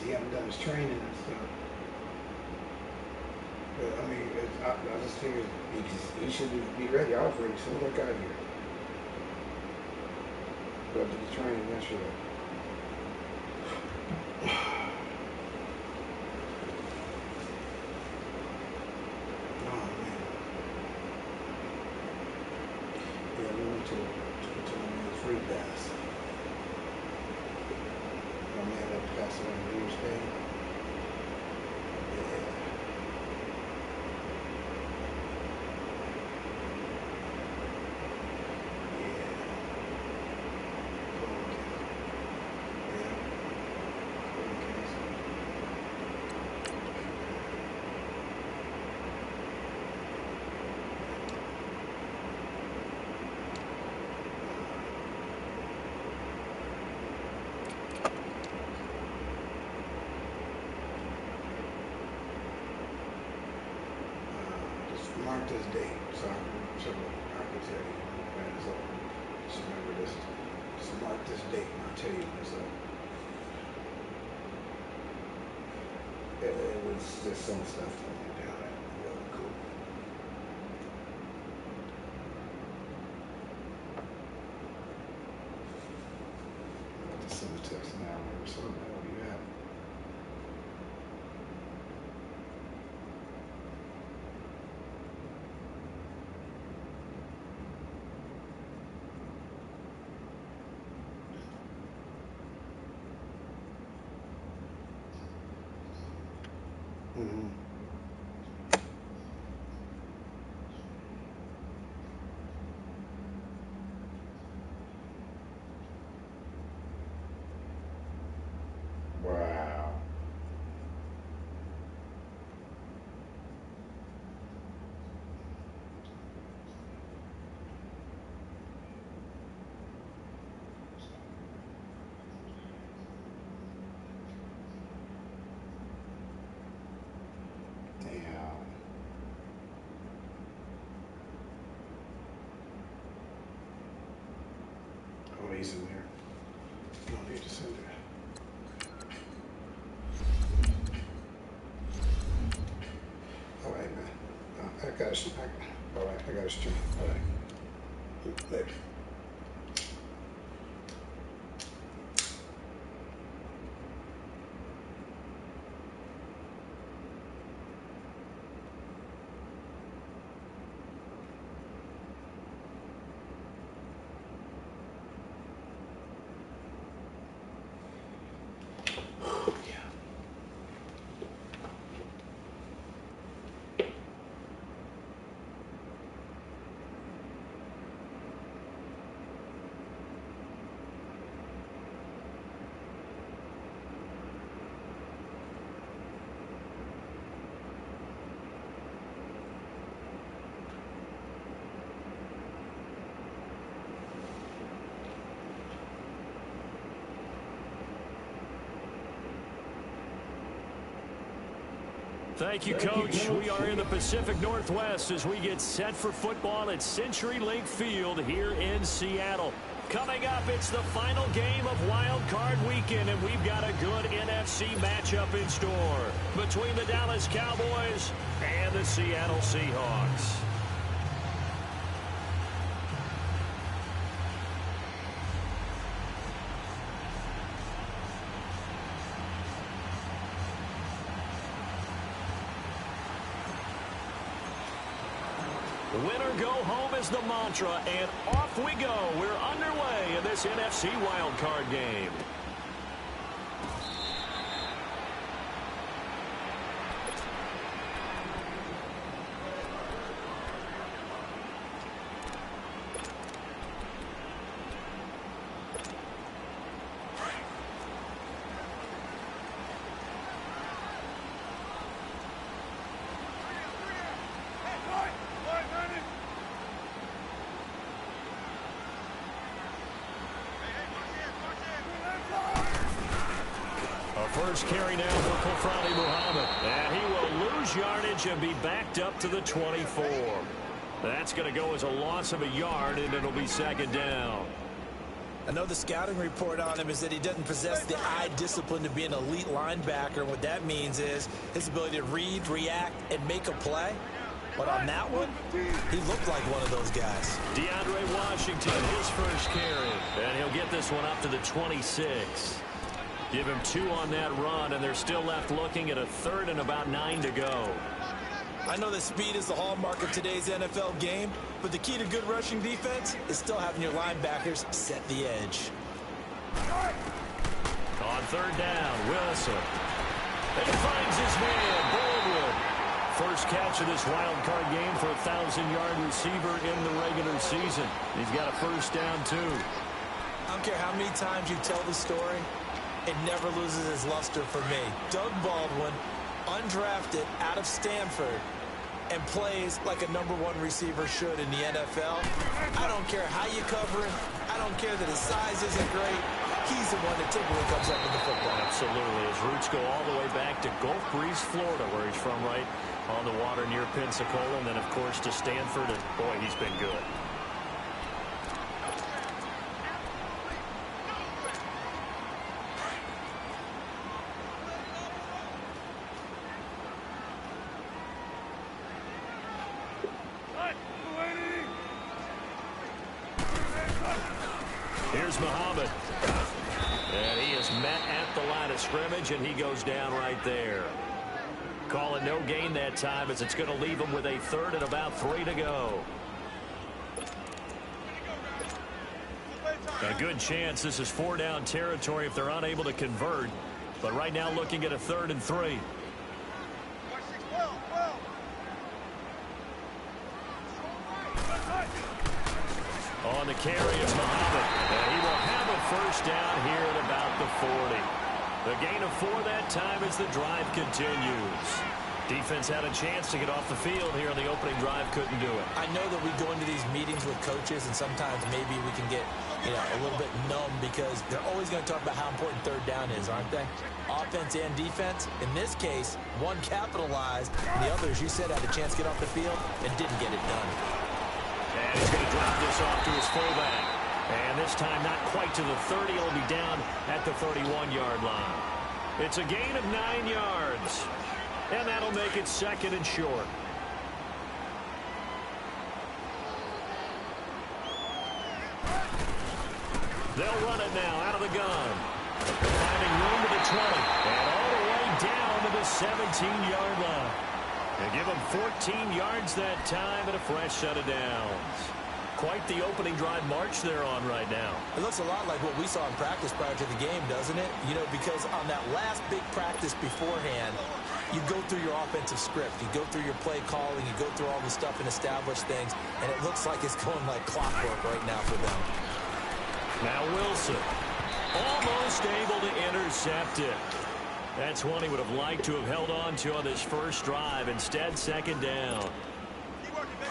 he hasn't done his training and stuff. But I mean, I just figured he should be ready. I was ready as soon as I got here. But I did the training yesterday. To a free pass. My man that passed away on New Year's Day. Mark this date so I can tell you when it's up. Just remember this. Just mark this date and I'll tell you when it's up. It was just some stuff that went down that wasn't cool. I'm about to send a text now. Where's the hell you at? Mm-hmm. Wow. Oh, he's in there. No need to send it. All right, man. I got a all right, I got a stream. All right. Later. Thank you, Coach. We are in the Pacific Northwest as we get set for football at CenturyLink Field here in Seattle. Coming up, it's the final game of Wild Card Weekend, and we've got a good NFC matchup in store between the Dallas Cowboys and the Seattle Seahawks. Winner go home is the mantra, and off we go. We're underway in this NFC wildcard game. First carry now for Kofrani Muhammad. And he will lose yardage and be backed up to the 24. That's going to go as a loss of a yard, and it'll be second down. I know the scouting report on him is that he doesn't possess the eye discipline to be an elite linebacker. What that means is his ability to read, react, and make a play. But on that one, he looked like one of those guys. DeAndre Washington, his first carry. And he'll get this one up to the 26. Give him 2 on that run, and they're still left looking at a 3rd and about 9 to go. I know that speed is the hallmark of today's NFL game, but the key to good rushing defense is still having your linebackers set the edge. On 3rd down, Wilson. And he finds his man, Baldwin. First catch of this wild card game for a 1,000-yard receiver in the regular season. He's got a first down, too. I don't care how many times you tell the story, it never loses its luster for me. Doug Baldwin, undrafted out of Stanford, and plays like a #1 receiver should in the NFL. I don't care how you cover him. I don't care that his size isn't great. He's the one that typically comes up with the football. Absolutely. His roots go all the way back to Gulf Breeze, Florida, where he's from, right on the water near Pensacola, and then, of course, to Stanford, and, boy, he's been good. Here's Muhammad. And he is met at the line of scrimmage, and he goes down right there. Calling no gain that time, as it's going to leave him with a 3rd and about 3 to go. A good chance this is 4-down territory if they're unable to convert. But right now looking at a 3rd and 3. On the carry is Muhammad. And he will have a first down here at about the 40. The gain of 4 that time as the drive continues. Defense had a chance to get off the field here on the opening drive, couldn't do it. I know that we go into these meetings with coaches, and sometimes maybe we can get, a little bit numb because they're always going to talk about how important 3rd down is, aren't they? Offense and defense. In this case, one capitalized, and the other, as you said, had a chance to get off the field and didn't get it done. And he's going to drop this off to his fullback. And this time not quite to the 30. It'll be down at the 31-yard line. It's a gain of 9 yards. And that'll make it 2nd and short. They'll run it now out of the gun. Finding room to the 20. And all the way down to the 17-yard line. They give him 14 yards that time and a fresh set of downs. Quite the opening drive march they're on right now. It looks a lot like what we saw in practice prior to the game, doesn't it? Because on that last big practice beforehand, you go through your offensive script. You go through your play calling. You go through all the stuff and establish things. And it looks like it's going like clockwork right now for them. Now Wilson, almost able to intercept it. That's one he would have liked to have held on to on this first drive. Instead, 2nd down.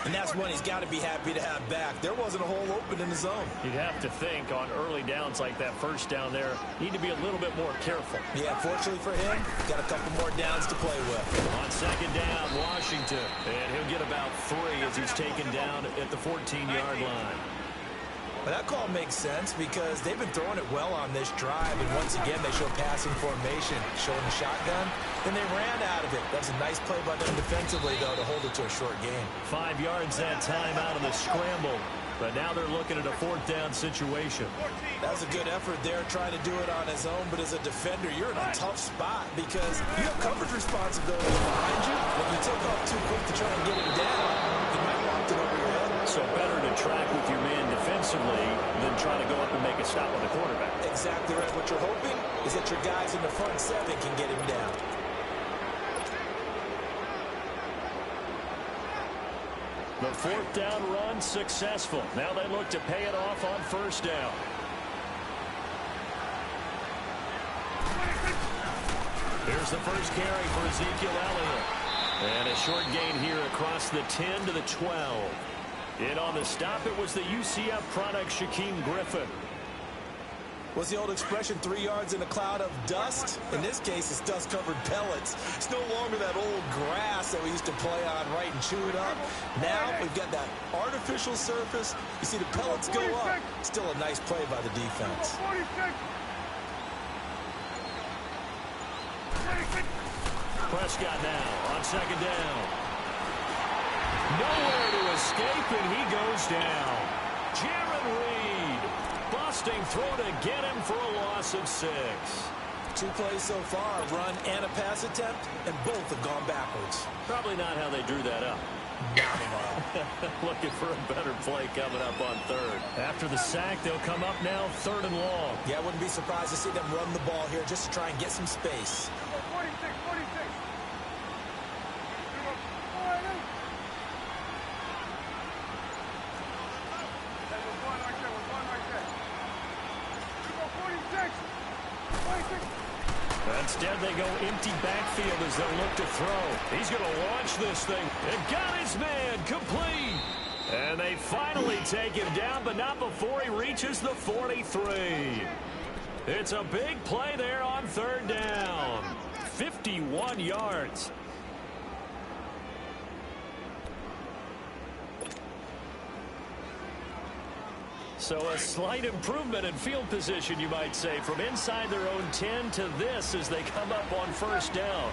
And that's one he's got to be happy to have back. There wasn't a hole open in the zone. You'd have to think on early downs like that first down there, need to be a little bit more careful. Yeah, fortunately for him, got a couple more downs to play with. On 2nd down, Washington. And he'll get about 3 as he's taken down at the 14-yard line. But that call makes sense because they've been throwing it well on this drive, and once again they show passing formation, showing the shotgun. Then they ran out of it. That was a nice play by them defensively, though, to hold it to a short game. 5 yards that time out of the scramble. But now they're looking at a 4th down situation. That was a good effort there, trying to do it on his own. But as a defender, you're in a tough spot because you have coverage responsibility behind you. If you take off too quick to try and get him down, you might knock it over your head. So better to track with your man defensively than try to go up and make a stop on the quarterback. Exactly right. What you're hoping is that your guys in the front 7 can get him down. The 4th down run successful. Now they look to pay it off on 1st down. Here's the first carry for Ezekiel Elliott. And a short gain here across the 10 to the 12. In on the stop, it was the UCF product, Shaquem Griffin. What's the old expression, 3 yards in a cloud of dust? In this case, it's dust-covered pellets. It's no longer that old grass that we used to play on, right, and chew it up. Now we've got that artificial surface. You see the pellets go up. Still a nice play by the defense. Prescott now on second down. Nowhere to escape, and he goes down. Jaron Reed, busting throw to get him for a loss of 6. 2 plays so far, a run and a pass attempt, and both have gone backwards. Probably not how they drew that up. Looking for a better play coming up on third. After the sack, they'll come up now 3rd and long. Yeah, I wouldn't be surprised to see them run the ball here just to try and get some space. 46. Instead, they go empty backfield as they'll look to throw. He's going to launch this thing. And got his man complete. And they finally take him down, but not before he reaches the 43. It's a big play there on 3rd down. 51 yards. So a slight improvement in field position, you might say, from inside their own 10 to this as they come up on 1st down.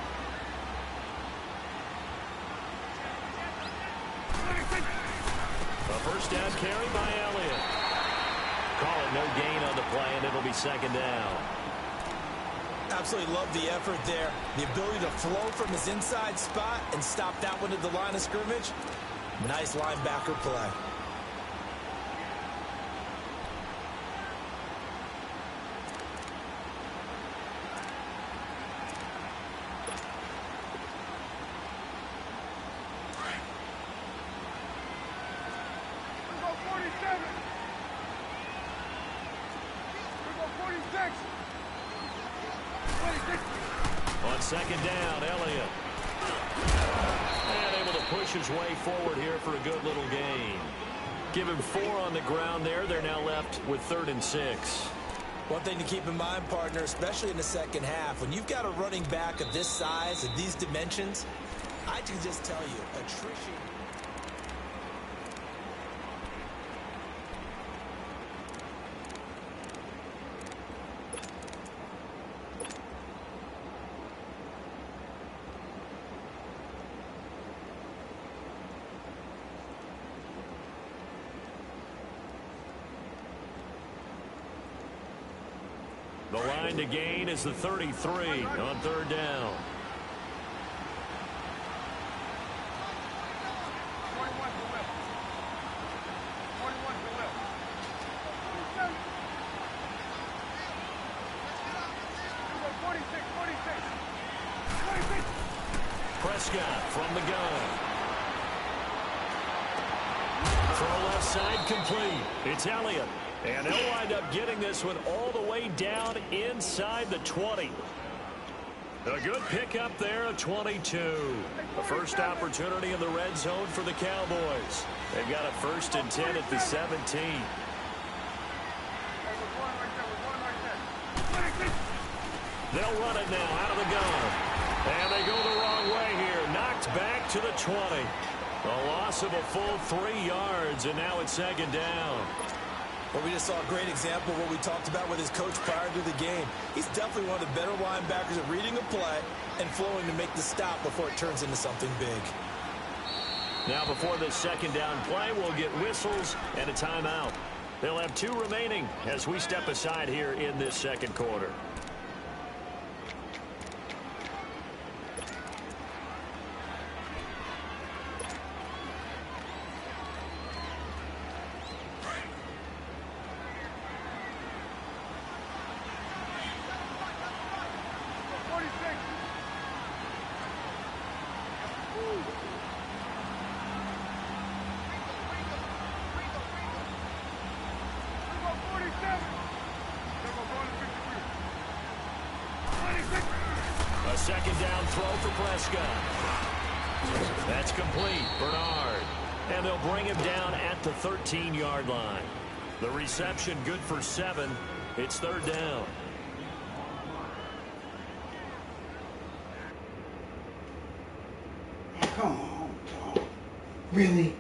A 1st down carry by Elliott. Call it no gain on the play, and it'll be 2nd down. Absolutely love the effort there. The ability to flow from his inside spot and stop that one at the line of scrimmage. Nice linebacker play. On 2nd down, Elliott. And able to push his way forward here for a good little gain. Give him 4 on the ground there. They're now left with 3rd and 6. One thing to keep in mind, partner, especially in the second half, when you've got a running back of this size and these dimensions, I can just tell you, attrition. The line to gain is the 33 on 3rd down. Prescott from the gun. Throw left side complete. It's Elliott. And they'll wind up getting this one all the way down inside the 20. A good pickup there at 22. The first opportunity in the red zone for the Cowboys. They've got a 1st and 10 at the 17. They'll run it now out of the gun. And they go the wrong way here. Knocked back to the 20. A loss of a full 3 yards, and now it's 2nd down. Well, we just saw a great example of what we talked about with his coach prior to the game. He's definitely one of the better linebackers at reading a play and flowing to make the stop before it turns into something big. Now before this 2nd down play, we'll get whistles and a timeout. They'll have 2 remaining as we step aside here in this 2nd quarter. A 2nd down throw for Prescott. That's complete. Bernard. And they'll bring him down at the 13-yard line. The reception good for 7. It's third down. Oh, come on, dog. Really?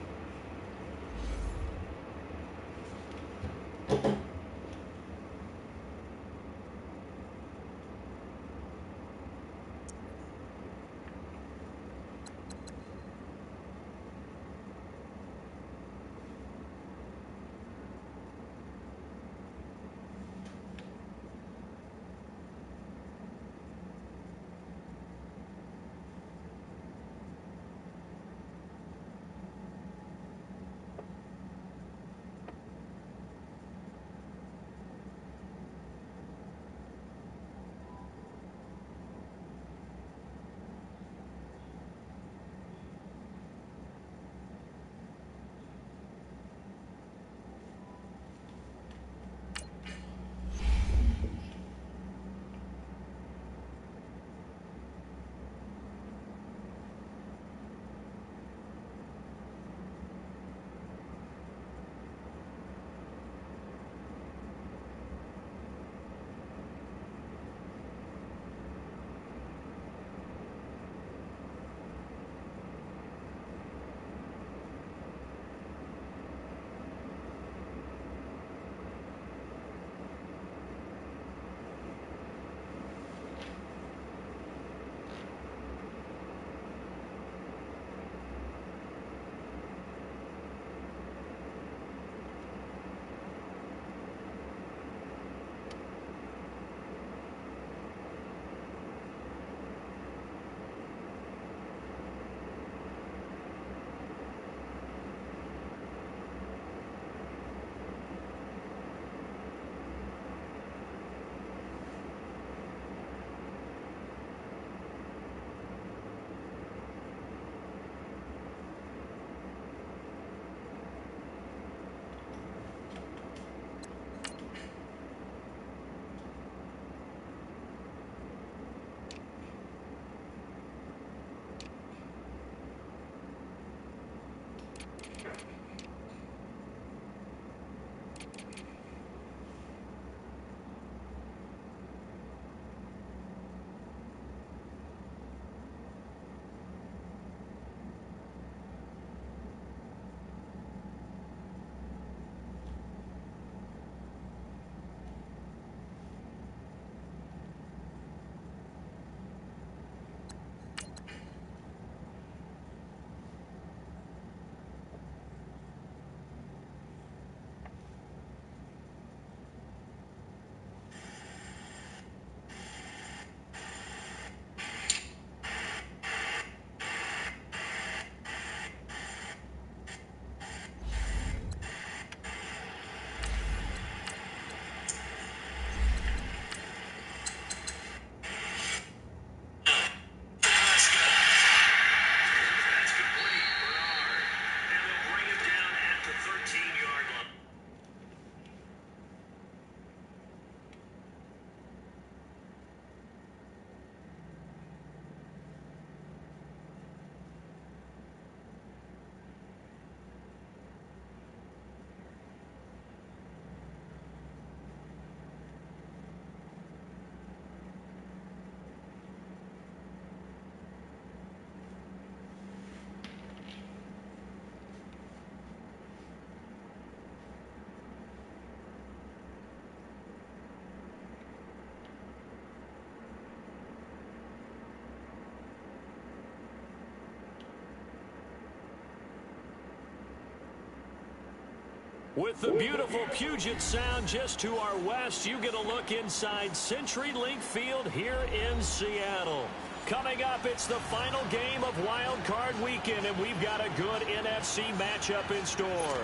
With the beautiful Puget Sound just to our west, you get a look inside CenturyLink Field here in Seattle. Coming up, it's the final game of Wild Card Weekend, and we've got a good NFC matchup in store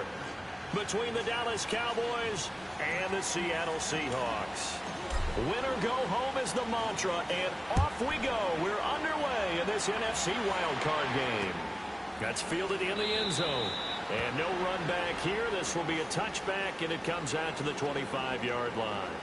between the Dallas Cowboys and the Seattle Seahawks. Win or go home is the mantra, and off we go. We're underway in this NFC Wild Card game. That's fielded in the end zone. And no run back here. This will be a touchback, and it comes out to the 25-yard line.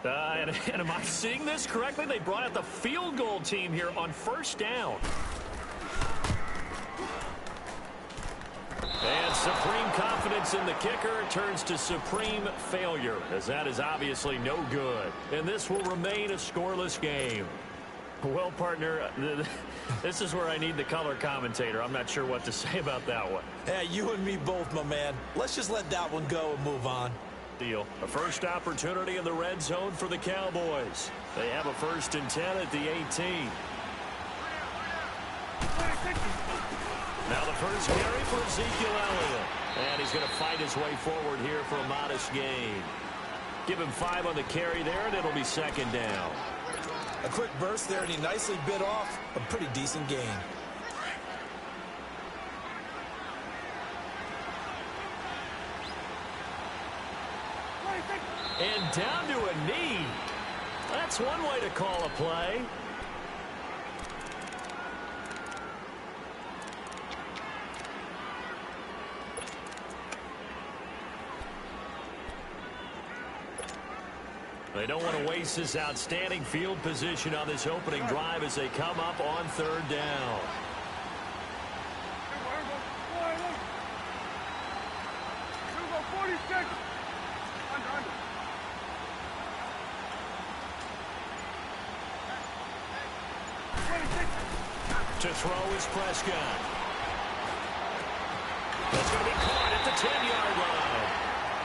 And am I seeing this correctly? They brought out the field goal team here on first down. And supreme confidence in the kicker turns to supreme failure, as that is obviously no good. And this will remain a scoreless game. Well, partner, this is where I need the color commentator. I'm not sure what to say about that one. Hey, you and me both, my man. Let's just let that one go and move on. Deal. A first opportunity in the red zone for the Cowboys. They have a 1st and 10 at the 18. Now the first carry for Ezekiel Elliott. And he's going to fight his way forward here for a modest gain. Give him 5 on the carry there, and it'll be 2nd down. A quick burst there, and he nicely bit off a pretty decent gain. And down to a knee. That's one way to call a play. They don't want to waste this outstanding field position on this opening drive as they come up on 3rd down. To throw is Prescott. That's going to be caught at the 10-yard line.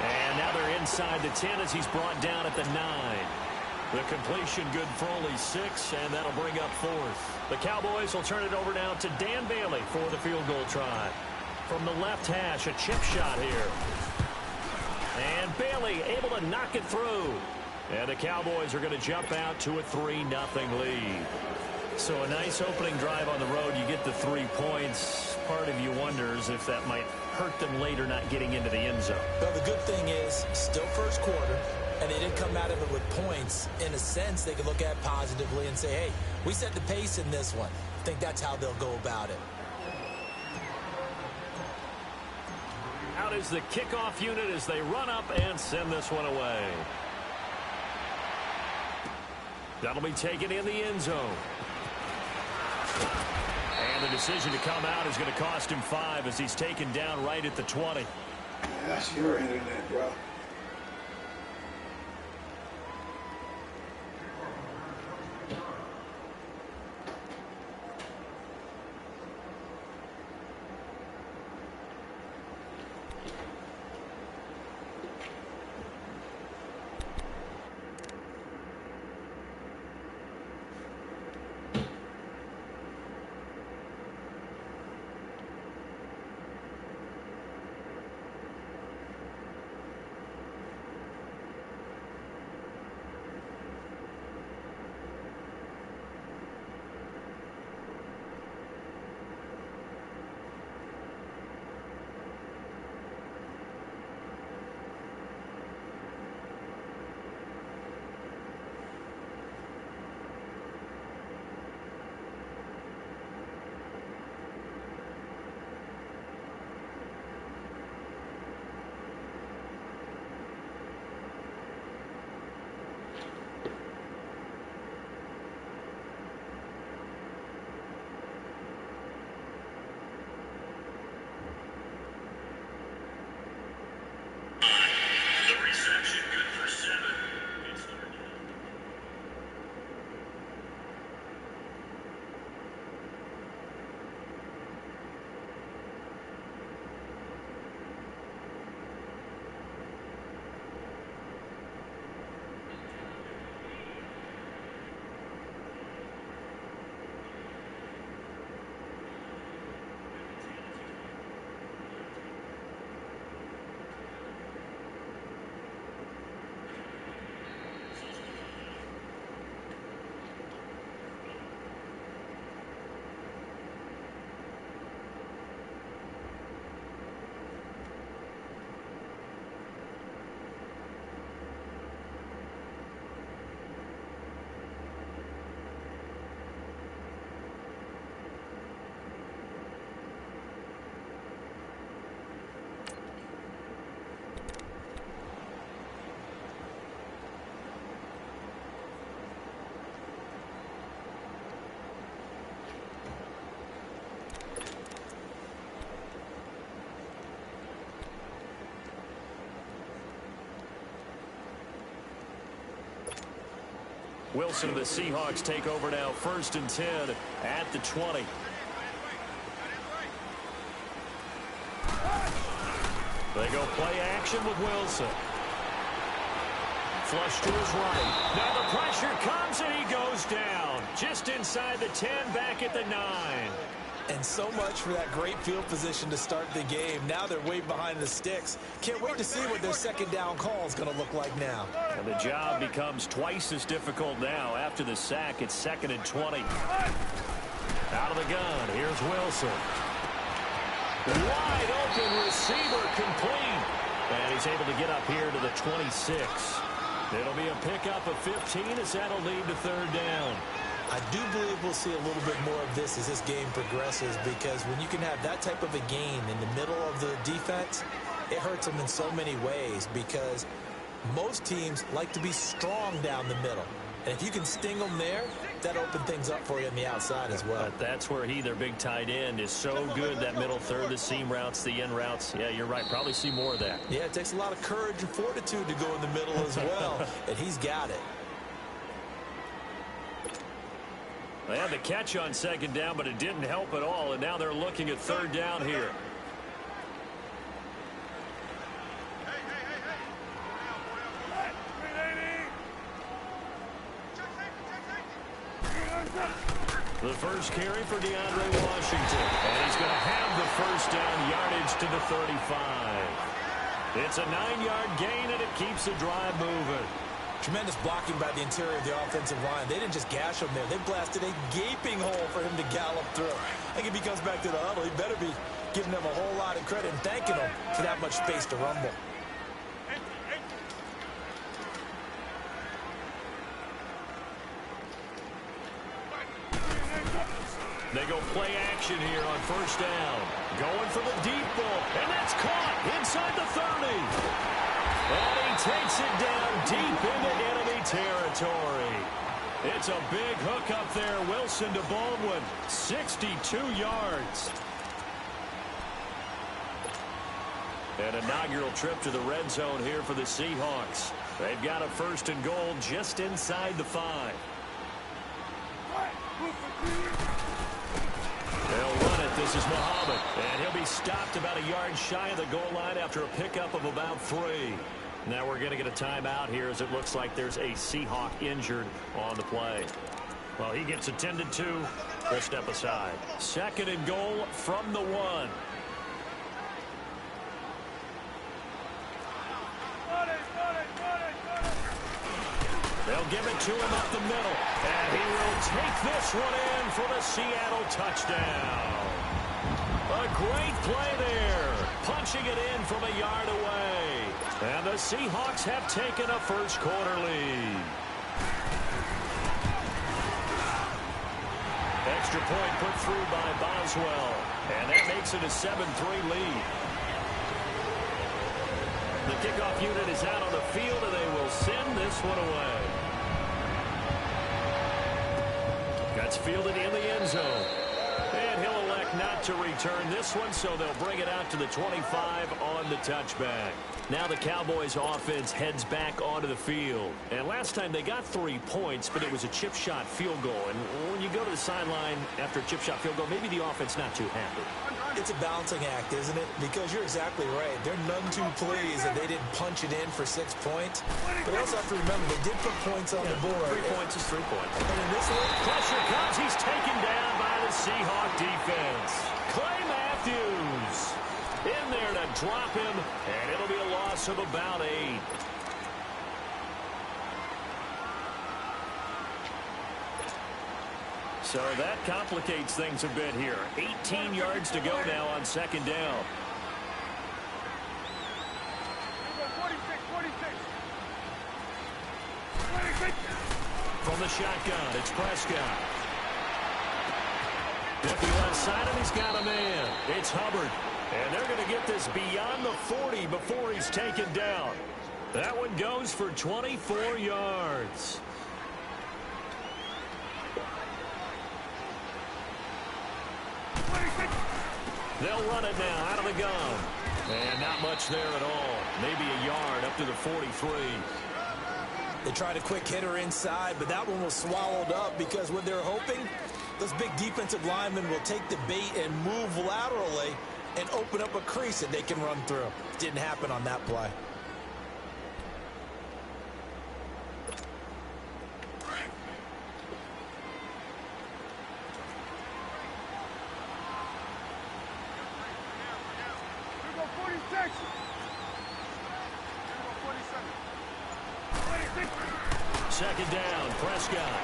And now they're inside the 10 as he's brought down at the 9. The completion good for only 6, and that'll bring up 4th. The Cowboys will turn it over now to Dan Bailey for the field goal try. From the left hash, a chip shot here. And Bailey able to knock it through. And the Cowboys are going to jump out to a 3-0 lead. So a nice opening drive on the road. You get the 3 points. Part of you wonders if that might hurt them later not getting into the end zone. Well, the good thing is, still first quarter, and they didn't come out of it with points. In a sense, they can look at positively and say, hey, we set the pace in this one. I think that's how they'll go about it. Out is the kickoff unit as they run up and send this one away. That'll be taken in the end zone. And the decision to come out is going to cost him 5 as he's taken down right at the 20. That's your internet, bro. Wilson and the Seahawks take over now, 1st and 10 at the 20. They go play action with Wilson. Flush to his right. Now the pressure comes and he goes down. Just inside the 10, back at the 9. And so much for that great field position to start the game. Now they're way behind the sticks. Can't wait to see what their second down call is going to look like now. And the job becomes twice as difficult now. After the sack, it's 2nd and 20. Out of the gun, here's Wilson. Wide open receiver, complete. And he's able to get up here to the 26. It'll be a pickup of 15 as that'll lead to 3rd down. I do believe we'll see a little bit more of this as this game progresses, because when you can have that type of a gain in the middle of the defense, it hurts them in so many ways, because most teams like to be strong down the middle. And if you can sting them there, that opens things up for you on the outside as well. But that's where their big tight end, is so good, that middle third, the seam routes, the end routes. Yeah, you're right. Probably see more of that. Yeah, it takes a lot of courage and fortitude to go in the middle as well, and he's got it. They had the catch on 2nd down, but it didn't help at all, and now they're looking at 3rd down here. The first carry for DeAndre Washington, and he's going to have the 1st down, yardage to the 35. It's a 9-yard gain, and it keeps the drive moving. Tremendous blocking by the interior of the offensive line. They didn't just gash him there. They blasted a gaping hole for him to gallop through. I think if he comes back to the huddle, he better be giving them a whole lot of credit and thanking them for that much space to rumble. They go play action here on 1st down. Going for the deep ball, and that's caught inside the 30. And he takes it down deep into enemy territory. It's a big hook up there. Wilson to Baldwin, 62 yards. An inaugural trip to the red zone here for the Seahawks. They've got a 1st and goal just inside the 5. They'll run it. This is Muhammad. And he'll be stopped about a yard shy of the goal line after a pickup of about 3. Now we're going to get a timeout here, as it looks like there's a Seahawk injured on the play. Well, he gets attended to. We'll step aside. 2nd and goal from the 1. They'll give it to him up the middle. And he will take this one in for the Seattle touchdown. A great play there. Punching it in from a yard away. And the Seahawks have taken a first-quarter lead. Extra point put through by Boswell. And that makes it a 7-3 lead. The kickoff unit is out on the field, and they will send this one away. That's fielded in the end zone. And he'll elect not to return this one, so they'll bring it out to the 25 on the touchback. Now the Cowboys offense heads back onto the field. And last time they got 3 points, but it was a chip shot field goal. And when you go to the sideline after a chip shot field goal, maybe the offense not too happy. It's a balancing act, isn't it? Because you're exactly right. They're none too pleased that they didn't punch it in for 6 points. But they also have to remember they did put points on the board. 3 points is 3 points. And in this one, pressure comes. He's taken down by the Seahawk defense. Clay Matthews in there to drop him, and it'll be a loss of about 8. So that complicates things a bit here. 18 yards to go now on 2nd down. From the shotgun, it's Prescott. At the left side, and he's got a man. It's Hubbard. And they're going to get this beyond the 40 before he's taken down. That one goes for 24 yards. They'll run it now out of the gun. And not much there at all. Maybe a yard up to the 43. They tried a quick hitter inside, but that one was swallowed up because what they're hoping, those big defensive linemen will take the bait and move laterally and open up a crease that they can run through. Didn't happen on that play. Second down, Prescott.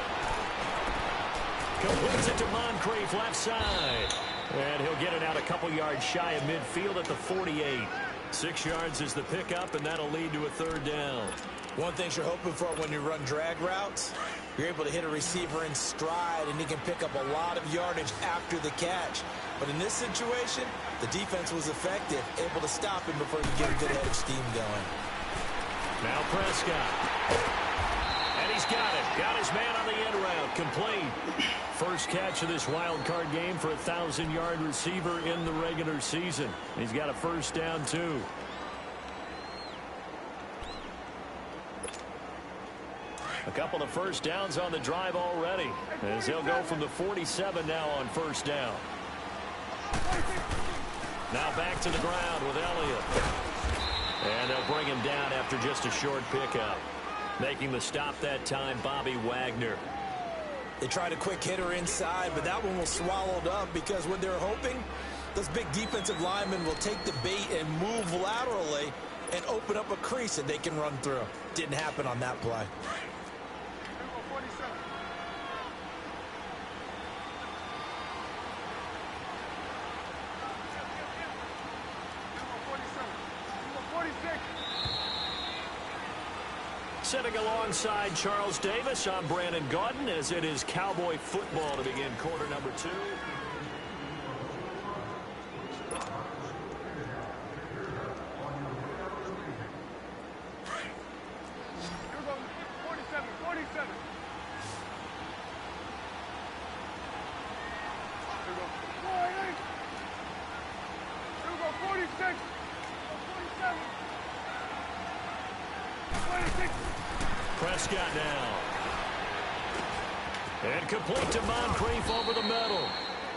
Completes it to Moncrief, left side. And he'll get it out a couple yards shy of midfield at the 48. 6 yards is the pickup, and that'll lead to a third down. One thing you're hoping for when you run drag routes, you're able to hit a receiver in stride, and he can pick up a lot of yardage after the catch. But in this situation, the defense was effective, able to stop him before you get a good head of steam going. Now Prescott. And he's got it. Got his man on the end route. Complete. First catch of this wild card game for a 1,000-yard receiver in the regular season. He's got a first down, too. A couple of first downs on the drive already, as they'll go from the 47 now on first down. Now back to the ground with Elliott. And they'll bring him down after just a short pickup. Making the stop that time, Bobby Wagner. They tried a quick hitter inside, but that one was swallowed up because what they're hoping, those big defensive linemen will take the bait and move laterally and open up a crease that they can run through. Didn't happen on that play. Sitting alongside Charles Davis, I'm Brandon Gaudin, as it is Cowboy football to begin quarter number 2. Prescott now. And complete to Moncrief over the middle.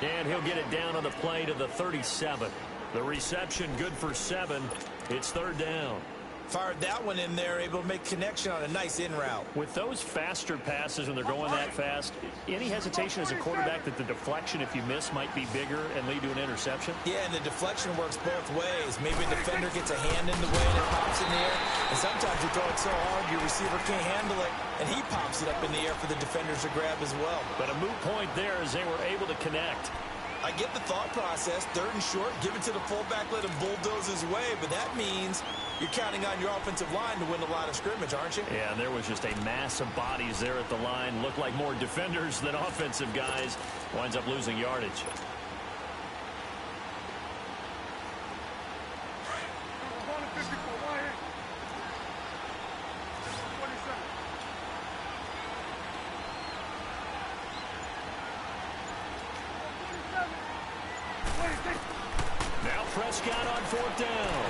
And he'll get it down on the play to the 37. The reception good for 7. It's third down. Fired that one in there, able to make connection on a nice in route. With those faster passes when they're going that fast, any hesitation as a quarterback that the deflection, if you miss, might be bigger and lead to an interception? Yeah, and the deflection works both ways. Maybe a defender gets a hand in the way and it pops in the air. And sometimes you throw it so hard your receiver can't handle it, and he pops it up in the air for the defenders to grab as well. But a moot point there as they were able to connect. I get the thought process, third and short, give it to the fullback, let him bulldoze his way, but that means you're counting on your offensive line to win a lot of scrimmage, aren't you? Yeah, and there was just a mass of bodies there at the line. Looked like more defenders than offensive guys. Winds up losing yardage. Now Prescott on fourth down.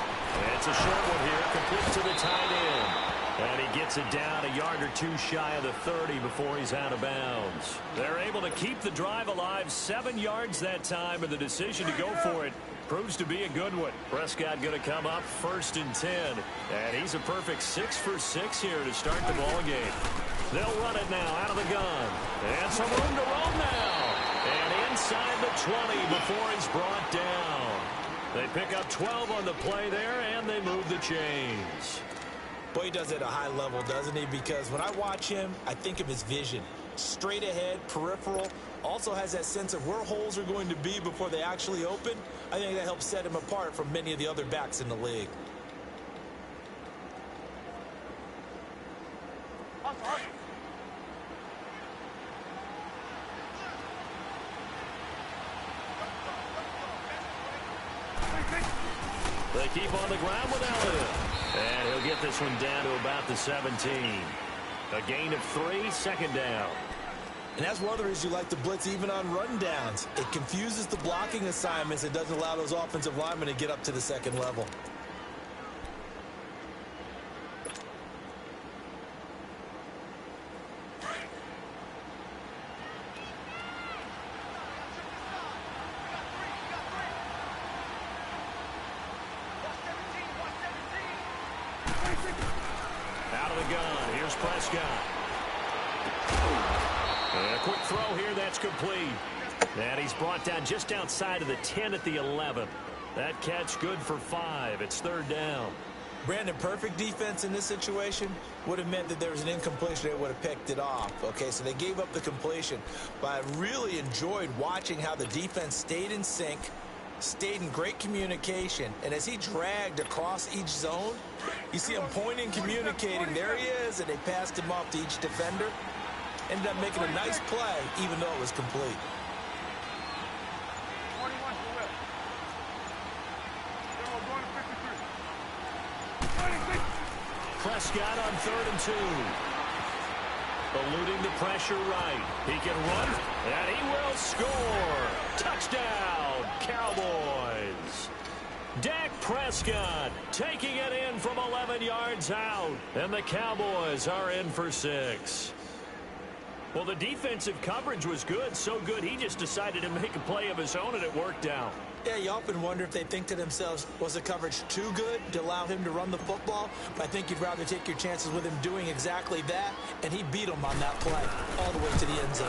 It's a short one here, complete to the tight end. And he gets it down a yard or two shy of the 30 before he's out of bounds. They're able to keep the drive alive, 7 yards that time, and the decision to go for it proves to be a good one. Prescott going to come up first and 10. And he's a perfect 6 for 6 here to start the ball game. They'll run it now out of the gun. And some room to roam now. And inside the 20 before he's brought down. They pick up 12 on the play there, and they move the chains. Boy, he does it at a high level, doesn't he? Because when I watch him, I think of his vision. Straight ahead, peripheral, also has that sense of where holes are going to be before they actually open. I think that helps set him apart from many of the other backs in the league. They keep on the ground with Elliott. And he'll get this one down to about the 17. A gain of 3, second down. And that's one of the reasons you like to blitz even on rundowns. It confuses the blocking assignments. It doesn't allow those offensive linemen to get up to the second level. of the gun. Here's Prescott. And a quick throw here. That's complete. And he's brought down just outside of the 10 at the 11. That catch good for 5. It's third down. Brandon, perfect defense in this situation would have meant that there was an incompletion. They would have picked it off. Okay, so they gave up the completion. But I really enjoyed watching how the defense stayed in sync, stayed in great communication. And as he dragged across each zone, you see him pointing, communicating. There he is, and they passed him off to each defender. Ended up making a nice play, even though it was complete. Prescott on 3rd and 2. Eluding the pressure right. He can run, and he will score. Touchdown, Cowboys. Dak Prescott taking it in from 11 yards out. And the Cowboys are in for 6. Well, the defensive coverage was good, so good he just decided to make a play of his own, and it worked out. Yeah, you often wonder if they think to themselves, was the coverage too good to allow him to run the football? But I think you'd rather take your chances with him doing exactly that, and he beat him on that play all the way to the end zone.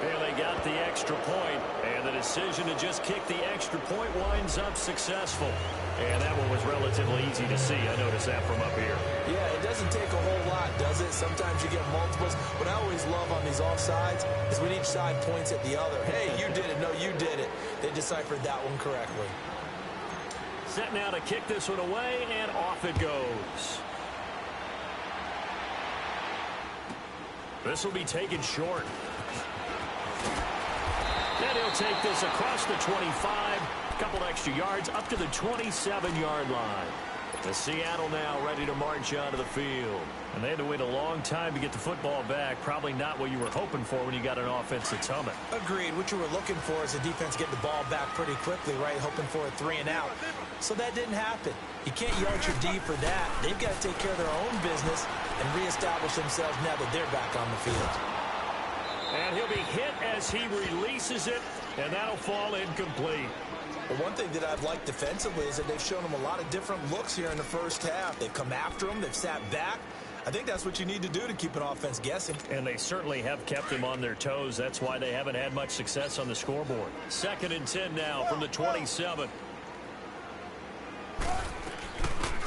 And they got the extra point, and the decision to just kick the extra point winds up successful. And that one was relatively easy to see. I noticed that from up here. Yeah, it doesn't take a whole lot, does it? Sometimes you get multiples. What I always love on these offsides is when each side points at the other. Hey, you did it. No, you did it. They deciphered that one correctly. Set now to kick this one away, and off it goes. This will be taken short. And he'll take this across the 25. A couple extra yards up to the 27-yard line. The Seattle now ready to march onto the field. And they had to wait a long time to get the football back. Probably not what you were hoping for when you got an offense that's humming. Agreed. What you were looking for is the defense get the ball back pretty quickly, right? Hoping for a 3 and out. So that didn't happen. You can't yard your D for that. They've got to take care of their own business and reestablish themselves now that they're back on the field. And he'll be hit as he releases it, and that'll fall incomplete. But one thing that I've liked defensively is that they've shown him a lot of different looks here in the first half. They've come after him. They've sat back. I think that's what you need to do to keep an offense guessing. And they certainly have kept them on their toes. That's why they haven't had much success on the scoreboard. 2nd and 10 now from the 27.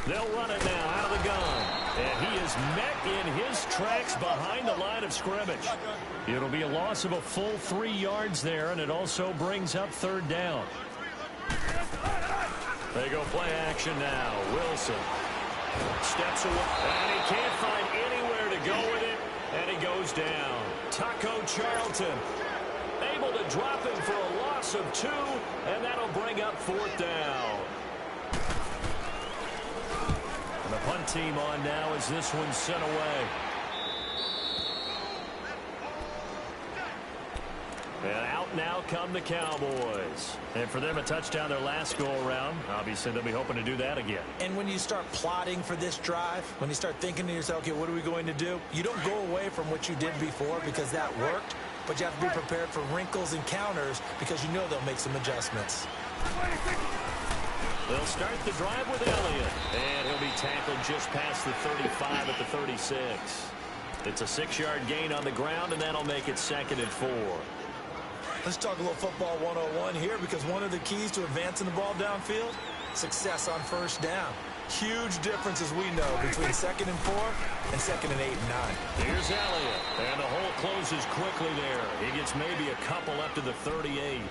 They'll run it now out of the gun. And he is met in his tracks behind the line of scrimmage. It'll be a loss of a full 3 yards there, and it also brings up 3rd down. They go play action now. Wilson steps away, and he can't find anywhere to go with it, and he goes down. Taco Charlton able to drop him for a loss of 2, and that'll bring up 4th down. And the punt team on now as this one's sent away. And out now come the Cowboys. And for them, a touchdown their last go-around. Obviously, they'll be hoping to do that again. And when you start plotting for this drive, when you start thinking to yourself, okay, what are we going to do? You don't go away from what you did before because that worked, but you have to be prepared for wrinkles and counters because you know they'll make some adjustments. They'll start the drive with Elliott. And he'll be tackled just past the 35 at the 36. It's a 6-yard gain on the ground, and that'll make it 2nd and 4. Let's talk a little football 101 here because one of the keys to advancing the ball downfield, success on 1st down. Huge difference, as we know, between 2nd and 4 and 2nd and 8 and 9. Here's Elliott, and the hole closes quickly there. He gets maybe a couple up to the 38.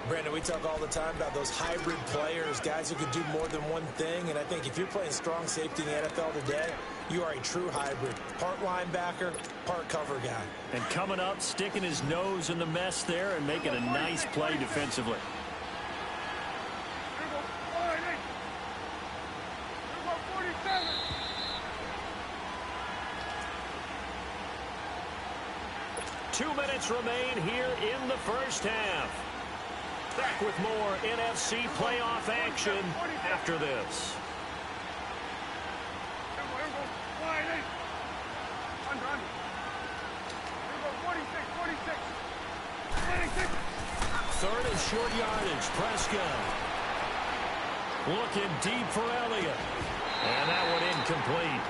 Brandon, we talk all the time about those hybrid players, guys who can do more than one thing, and I think if you're playing strong safety in the NFL today, you are a true hybrid. Part linebacker, part cover guy. And coming up, sticking his nose in the mess there and making a nice play defensively. Two minutes remain here in the first half. Back with more NFC playoff action after this. Third and short yardage. Prescott looking deep for Elliott. And that one incomplete.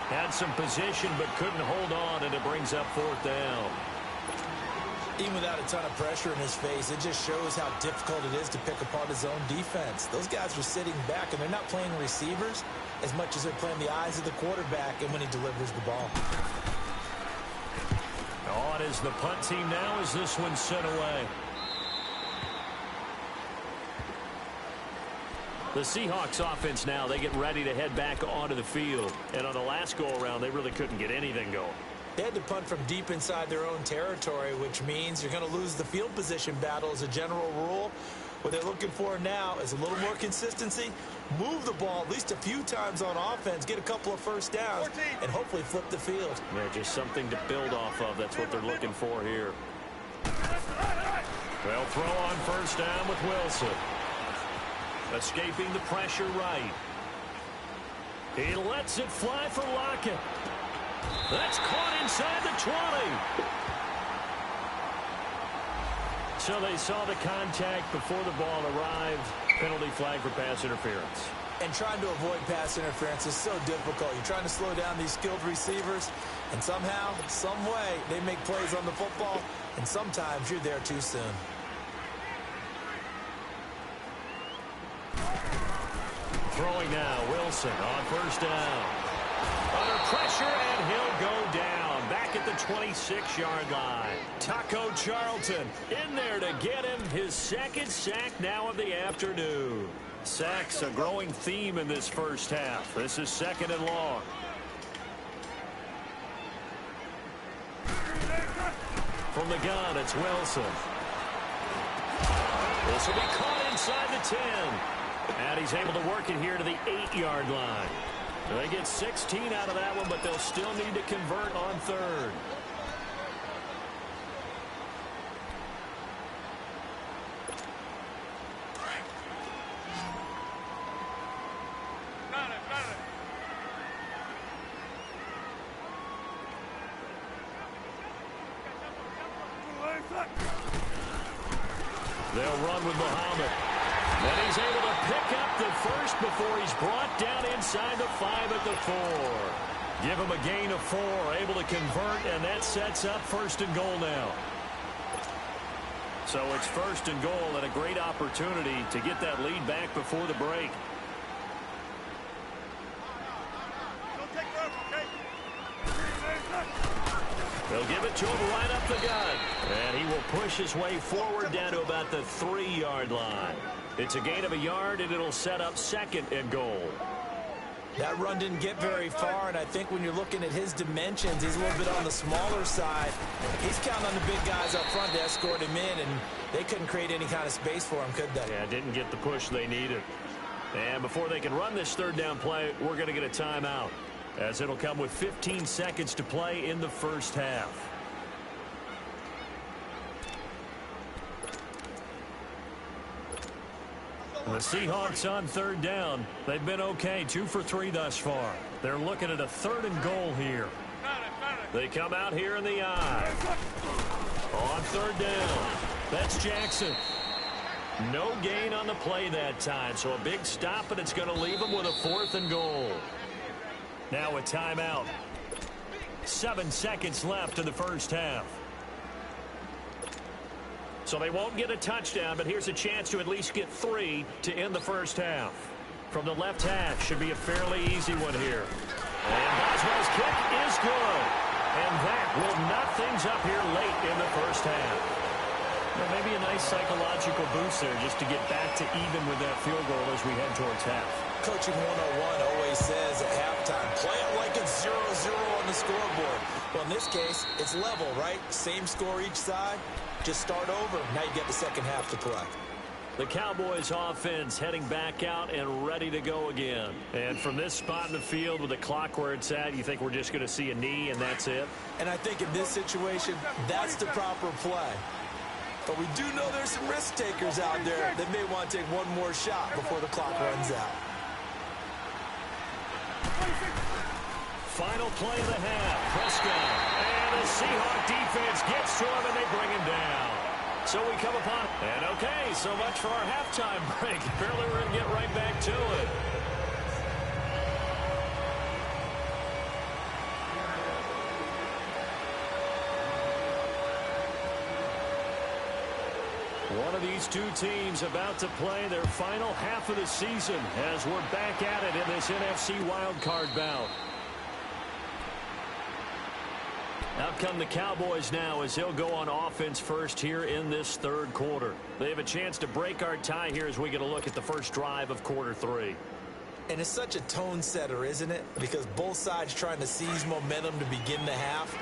Had some position but couldn't hold on, and it brings up 4th down. Even without a ton of pressure in his face, it just shows how difficult it is to pick apart his own defense. Those guys are sitting back, and they're not playing receivers as much as they're playing the eyes of the quarterback and when he delivers the ball. On is the punt team now as this one's sent away. The Seahawks offense now, they get ready to head back onto the field. And on the last go-around, they really couldn't get anything going. They had to punt from deep inside their own territory, which means you're going to lose the field position battle as a general rule. What they're looking for now is a little more consistency, move the ball at least a few times on offense, get a couple of first downs, and hopefully flip the field. Yeah, just something to build off of. That's what they're looking for here. They'll throw on first down with Wilson. Escaping the pressure right. He lets it fly for Lockett. That's caught inside the 20. So they saw the contact before the ball arrived. Penalty flag for pass interference. And trying to avoid pass interference is so difficult. You're trying to slow down these skilled receivers, and somehow, some way, they make plays on the football, and sometimes you're there too soon. Throwing now, Wilson on first down. Under pressure, and he'll go down. Back at the 26-yard line. Taco Charlton in there to get him his 2nd sack now of the afternoon. Sacks a growing theme in this first half. This is 2nd and long. From the gun, it's Wilson. This will be caught inside the 10. And he's able to work it here to the 8-yard line. They get 16 out of that one, but they'll still need to convert on 3rd. They'll run with Muhammad. And he's able to pick up the first before he's brought down inside the 5 at the 4. Give him a gain of 4, able to convert, and that sets up 1st and goal now. So it's 1st and goal and a great opportunity to get that lead back before the break. They'll give it to him right up the gut. And he will push his way forward down to about the 3-yard line. It's a gain of a yard, and it'll set up 2nd and goal. That run didn't get very far, and I think when you're looking at his dimensions, he's a little bit on the smaller side. He's counting on the big guys up front to escort him in, and they couldn't create any kind of space for him, could they? Yeah, didn't get the push they needed. And before they can run this 3rd down play, we're going to get a timeout, as it'll come with 15 seconds to play in the first half. The Seahawks on 3rd down. They've been okay, 2 for 3 thus far. They're looking at a 3rd and goal here. They come out here in the eye. On 3rd down. That's Jackson. No gain on the play that time, so a big stop, and it's going to leave them with a 4th and goal. Now a timeout. 7 seconds left in the first half. So they won't get a touchdown, but here's a chance to at least get 3 to end the first half. From the left hash, should be a fairly easy one here. And Boswell's kick is good. And that will knock things up here late in the first half. Well, maybe a nice psychological boost there just to get back to even with that field goal as we head towards half. Coaching 101 always says at halftime, play it like it's 0-0 on the scoreboard. Well, in this case, it's level, right? Same score each side. Just start over. Now you get the second half to play. The Cowboys offense heading back out and ready to go again. And from this spot in the field with the clock where it's at, you think we're just going to see a knee and that's it? And I think in this situation, that's the proper play. But we do know there's some risk takers out there that may want to take one more shot before the clock runs out. Final play of the half. Prescott. And the Seahawk defense gets to him and they bring him down. So we come upon, and okay, so much for our halftime break. Apparently we're going to get right back to it. One of these two teams about to play their final half of the season as we're back at it in this NFC wildcard bout. Out come the Cowboys now as they'll go on offense first here in this third quarter. They have a chance to break our tie here as we get a look at the first drive of quarter 3. And it's such a tone setter, isn't it? Because both sides trying to seize momentum to begin the half.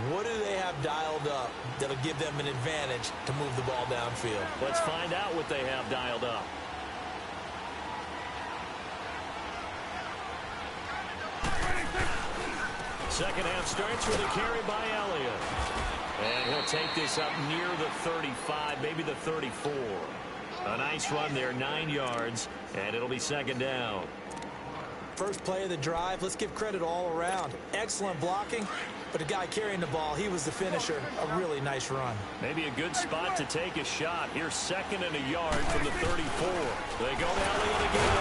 What do they have dialed up that'll give them an advantage to move the ball downfield? Let's find out what they have dialed up. Second half starts with a carry by Elliott. And he'll take this up near the 35, maybe the 34. A nice run there, 9 yards, and it'll be second down. First play of the drive, let's give credit all around. Excellent blocking, but the guy carrying the ball, he was the finisher. A really nice run. Maybe a good spot to take a shot. Here's second and a yard from the 34. They go to Elliott again.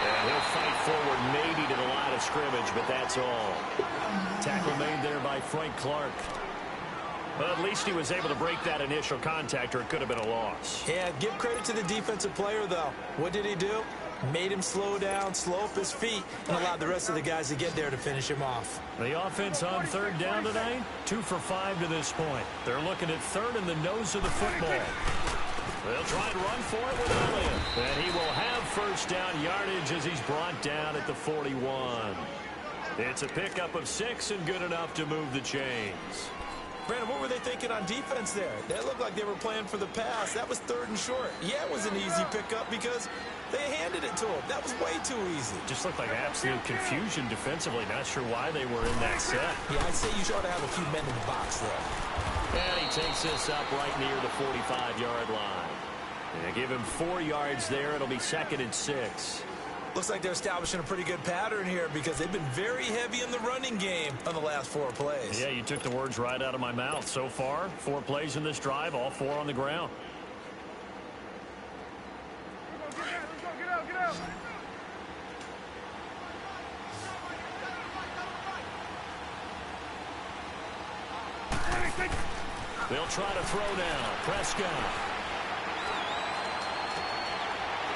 And he'll fight forward maybe to the line of scrimmage, but that's all. Tackle made there by Frank Clark. But at least he was able to break that initial contact, or it could have been a loss. Yeah, give credit to the defensive player, though. What did he do? Made him slow down, slow up his feet, and allowed the rest of the guys to get there to finish him off. The offense on third down tonight, 2 for 5 to this point. They're looking at third in the nose of the football. They'll try and run for it with Elliott. And he will have first down yardage as he's brought down at the 41. It's a pickup of 6 and good enough to move the chains. Brandon, what were they thinking on defense there? That looked like they were playing for the pass. That was third and short. Yeah, it was an easy pickup because they handed it to him. That was way too easy. Just looked like absolute confusion defensively. Not sure why they were in that set. Yeah, I'd say you ought to have a few men in the box there. And he takes this up right near the 45-yard line. And they give him 4 yards there. It'll be second and 6. Looks like they're establishing a pretty good pattern here because they've been very heavy in the running game on the last 4 plays. Yeah, you took the words right out of my mouth. So far, 4 plays in this drive, all 4 on the ground. Get out. They'll try to throw now. Prescott.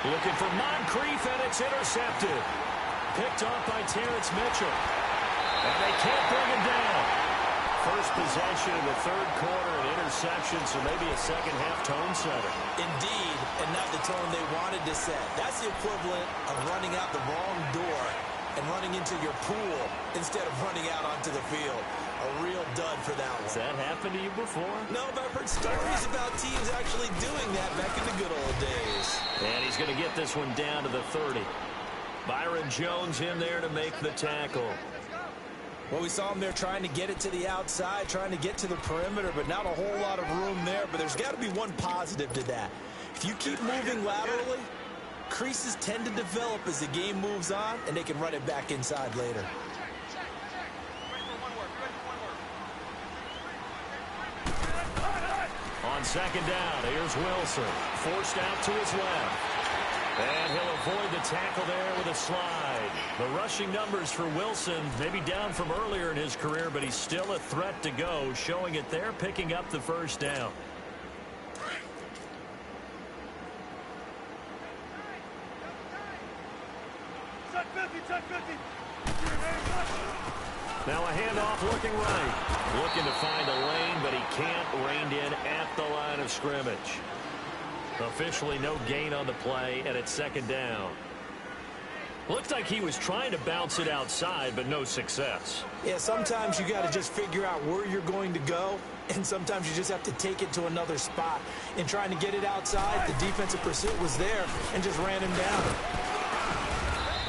Looking for Moncrief, and it's intercepted. Picked off by Terrence Mitchell. And they can't bring him down. First possession in the third quarter, an interception, so maybe a second-half tone setter. Indeed, and not the tone they wanted to set. That's the equivalent of running out the wrong door and running into your pool instead of running out onto the field. A real dud for that one. Has that happened to you before? No, but I've heard stories about teams actually doing that back in the good old days. And he's going to get this one down to the 30. Byron Jones in there to make the tackle. Well, we saw him there trying to get it to the outside, trying to get to the perimeter, but not a whole lot of room there. But there's got to be one positive to that. If you keep moving laterally, creases tend to develop as the game moves on, and they can run it back inside later. On second down, here's Wilson. Forced out to his left. And he'll avoid the tackle there with a slide. The rushing numbers for Wilson maybe down from earlier in his career, but he's still a threat to go, showing it there, picking up the first down. Check 50. Now a handoff looking right. Looking to find a lane, but he can't. Reined in at the line of scrimmage. Officially no gain on the play, and it's second down. Looked like he was trying to bounce it outside, but no success. Yeah, sometimes you got to just figure out where you're going to go, and sometimes you just have to take it to another spot. In trying to get it outside, the defensive pursuit was there and just ran him down.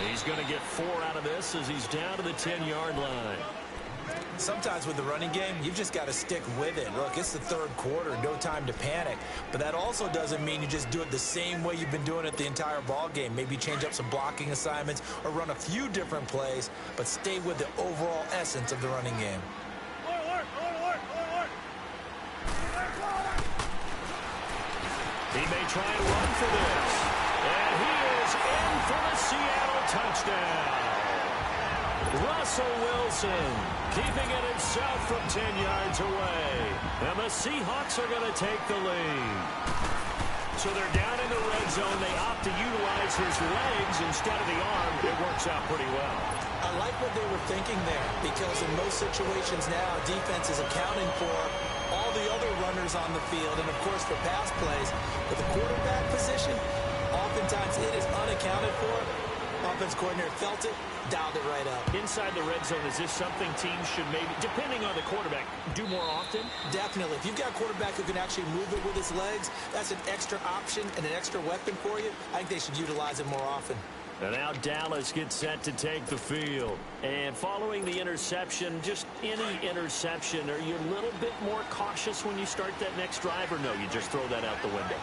He's going to get 4 out of this as he's down to the 10-yard line. Sometimes with the running game, you've just got to stick with it. Look, it's the third quarter, no time to panic. But that also doesn't mean you just do it the same way you've been doing it the entire ball game. Maybe change up some blocking assignments or run a few different plays, but stay with the overall essence of the running game. He may try and run for this. And he is in for the Seattle touchdown. Russell Wilson keeping it himself from 10 yards away. And the Seahawks are going to take the lead. So they're down in the red zone. They opt to utilize his legs instead of the arm. It works out pretty well. I like what they were thinking there, because in most situations now, defense is accounting for all the other runners on the field and, of course, for pass plays. But the quarterback position, oftentimes it is unaccounted for. Offense coordinator felt it, dialed it right up. Inside the red zone, is this something teams should maybe, depending on the quarterback, do more often? Definitely. If you've got a quarterback who can actually move it with his legs, that's an extra option and an extra weapon for you. I think they should utilize it more often. And now Dallas gets set to take the field. And following the interception, just any interception, are you a little bit more cautious when you start that next drive, or no, you just throw that out the window?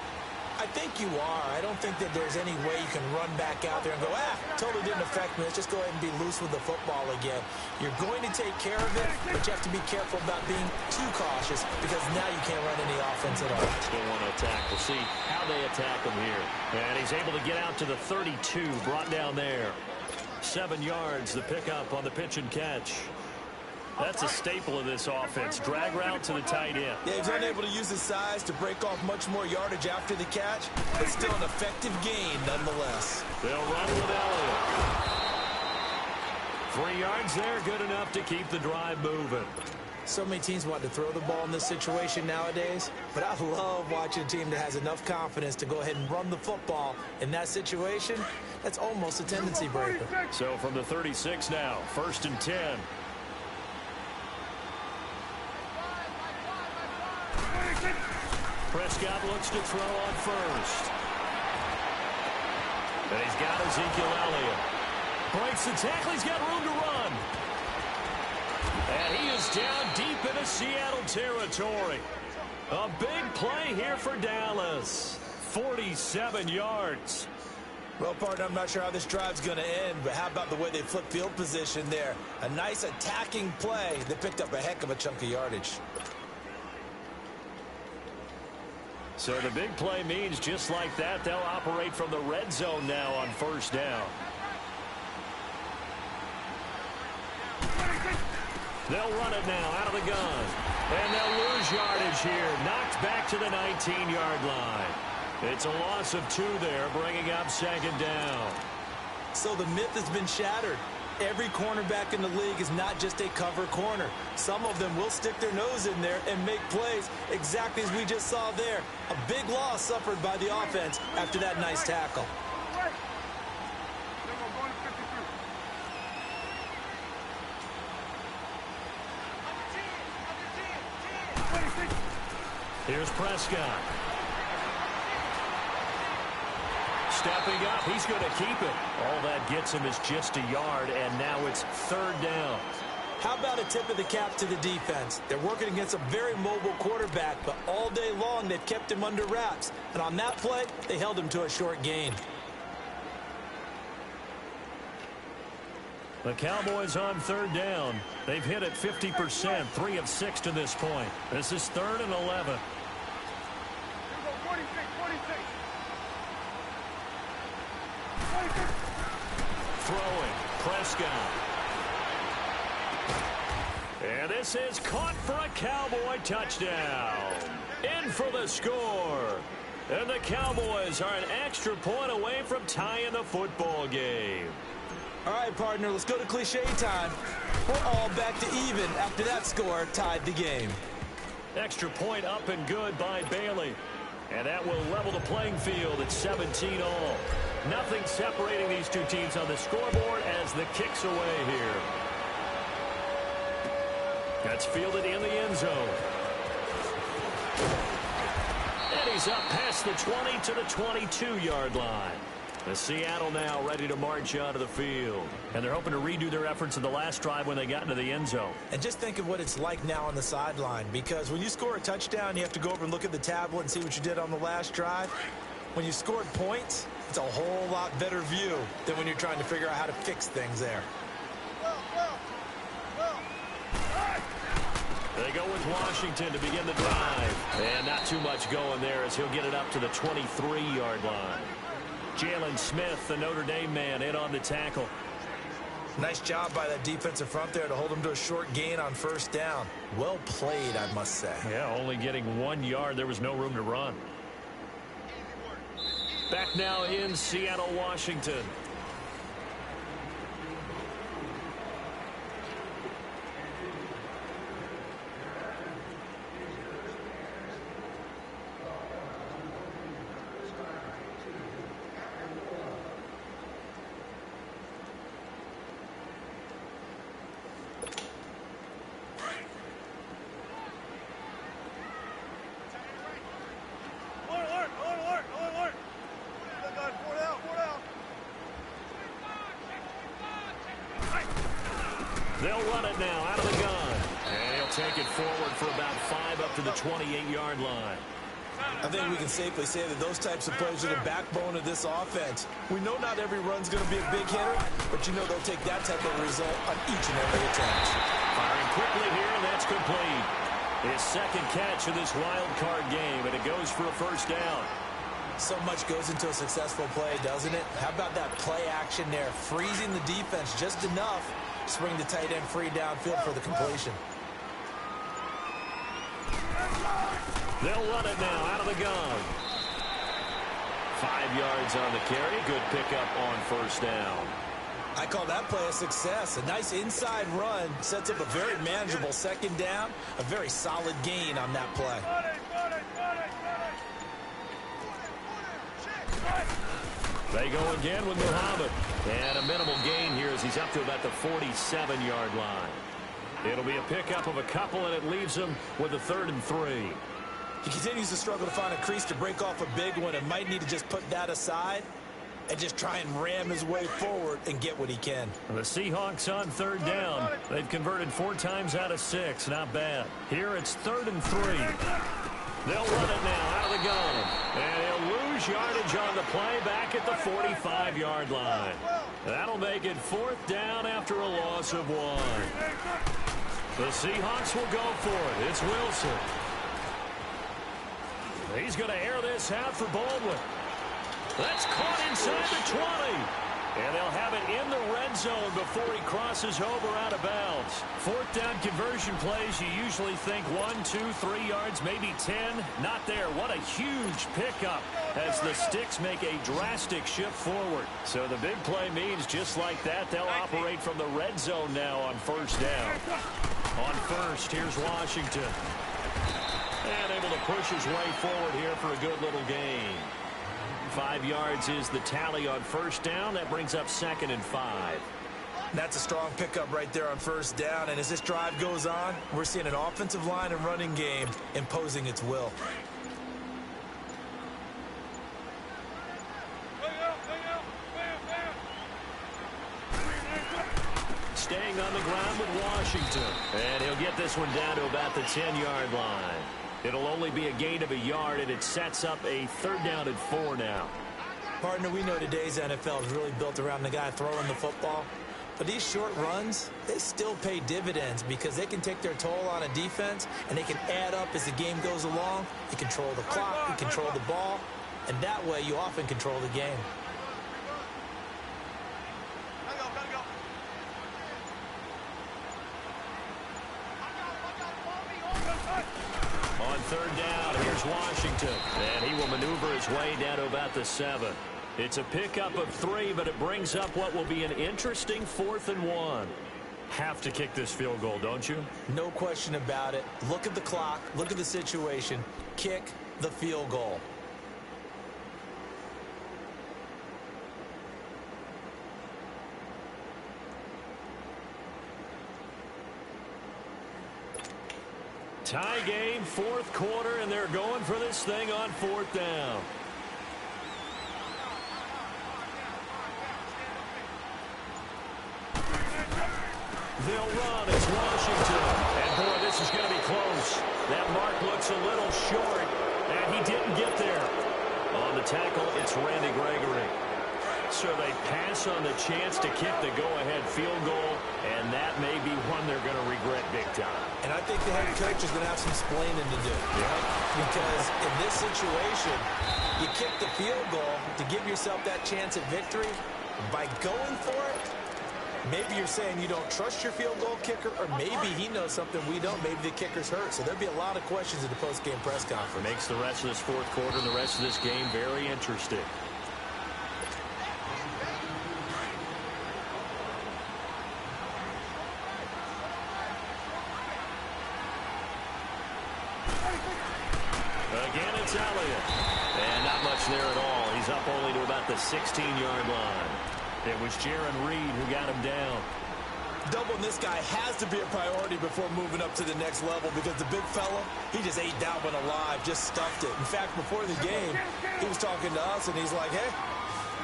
I think you are. I don't think that there's any way you can run back out there and go, totally didn't affect me. Let's just go ahead and be loose with the football again. You're going to take care of it, but you have to be careful about being too cautious, because now you can't run any offense at all. Still want to attack. We'll see how they attack him here. And he's able to get out to the 32, brought down there. 7 yards, the pickup on the pitch and catch. That's a staple of this offense. Drag route to the tight end. Yeah, he's unable to use his size to break off much more yardage after the catch, but still an effective gain nonetheless. They'll run with Elliott. 3 yards there, good enough to keep the drive moving. So many teams want to throw the ball in this situation nowadays, but I love watching a team that has enough confidence to go ahead and run the football. In that situation, that's almost a tendency breaker. So from the 36 now, 1st and 10. Prescott looks to throw on first. And he's got Ezekiel Elliott. Breaks the tackle. He's got room to run. And he is down deep into Seattle territory. A big play here for Dallas. 47 yards. Well, partner, I'm not sure how this drive's going to end, but how about the way they flip field position there? A nice attacking play that picked up a heck of a chunk of yardage. So the big play means just like that, they'll operate from the red zone now on 1st down. They'll run it now out of the gun. And they'll lose yardage here. Knocked back to the 19-yard line. It's a loss of 2 there, bringing up 2nd down. So the myth has been shattered. Every cornerback in the league is not just a cover corner. Some of them will stick their nose in there and make plays exactly as we just saw there. A big loss suffered by the offense after that nice tackle. Here's Prescott. Stepping up, he's going to keep it. All that gets him is just a yard, and now it's 3rd down. How about a tip of the cap to the defense? They're working against a very mobile quarterback, but all day long they've kept him under wraps. And on that play, they held him to a short gain. The Cowboys on 3rd down. They've hit it 50%, 3 of 6 to this point. This is 3rd and 11. Throwing, Prescott. And this is caught for a Cowboy touchdown. In for the score. And the Cowboys are an extra point away from tying the football game. All right, partner, let's go to cliche time. We're all back to even after that score tied the game. Extra point up and good by Bailey. And that will level the playing field at 17 all. Nothing separating these two teams on the scoreboard as the kick's away here. That's fielded in the end zone. And he's up past the 20 to the 22-yard line. The Seattle now ready to march out of the field. And they're hoping to redo their efforts in the last drive when they got into the end zone. And just think of what it's like now on the sideline, because when you score a touchdown, you have to go over and look at the tablet and see what you did on the last drive. When you scored points, it's a whole lot better view than when you're trying to figure out how to fix things there. They go with Washington to begin the drive. And not too much going there as he'll get it up to the 23-yard line. Jalen Smith, the Notre Dame man, in on the tackle. Nice job by that defensive front there to hold him to a short gain on 1st down. Well played, I must say. Yeah, only getting 1 yard. There was no room to run. Back now in Seattle, Washington. They'll run it now out of the gun. And he'll take it forward for about 5 up to the 28-yard line. I think we can safely say that those types of plays are the backbone of this offense. We know not every run's going to be a big hitter, but you know they'll take that type of result on each and every attempt. Firing quickly here, and that's complete. His second catch of this wild card game, and it goes for a first down. So much goes into a successful play, doesn't it? How about that play action there, freezing the defense just enough to swing the tight end free downfield for the completion. They'll run it now out of the gun. 5 yards on the carry. Good pickup on first down. I call that play a success. A nice inside run sets up a very manageable second down. A very solid gain on that play. They go again with Muhammad. And a minimal gain here as he's up to about the 47-yard line. It'll be a pickup of a couple, and it leaves him with a 3rd and 3. He continues to struggle to find a crease to break off a big one and might need to just put that aside and just try and ram his way forward and get what he can. The Seahawks on 3rd down. They've converted 4 times out of 6. Not bad. Here it's 3rd and 3. They'll run it now out of the gun. And he'll lose yardage on the play back at the 45-yard line. That'll make it 4th down after a loss of 1. The Seahawks will go for it. It's Wilson. He's going to air this out for Baldwin. That's caught inside the 20. And they'll have it in the red zone before he crosses over out of bounds. 4th down conversion plays, you usually think 1, 2, 3 yards, maybe 10. Not there. What a huge pickup as the Sticks make a drastic shift forward. So the big play means just like that, they'll operate from the red zone now on first down. On first, here's Washington. And able to push his way forward here for a good little gain. 5 yards is the tally on first down. That brings up 2nd and 5. That's a strong pickup right there on first down. And as this drive goes on, we're seeing an offensive line and running game imposing its will. Staying on the ground with Washington. And he'll get this one down to about the 10-yard line. It'll only be a gain of a yard, and it sets up a 3rd down and 4 now. Partner, we know today's NFL is really built around the guy throwing the football. But these short runs, they still pay dividends because they can take their toll on a defense, and they can add up as the game goes along. You control the clock, you control the ball, and that way you often control the game. On 3rd down, here's Washington. And he will maneuver his way down to about the 7. It's a pickup of 3, but it brings up what will be an interesting 4th and 1. Have to kick this field goal, don't you? No question about it. Look at the clock. Look at the situation. Kick the field goal. Tie game, 4th quarter, and they're going for this thing on 4th down. They'll run. It's Washington. And, boy, this is going to be close. That mark looks a little short, and he didn't get there. On the tackle, it's Randy Gregory. So they pass on the chance to kick the go-ahead field goal, and that may be one they're going to regret big time. And I think the head coach is going to have some explaining to do. Yeah. Because in this situation, you kick the field goal to give yourself that chance at victory. By going for it, maybe you're saying you don't trust your field goal kicker, or maybe he knows something we don't. Maybe the kicker's hurt. So there'll be a lot of questions at the post-game press conference. Makes the rest of this 4th quarter and the rest of this game very interesting. Again, it's Elliott. And not much there at all. He's up only to about the 16-yard line. It was Jaron Reed who got him down. Doubling this guy has to be a priority before moving up to the next level because the big fella, he just ate that one alive, just stuffed it. In fact, before the game, he was talking to us, and he's like, hey,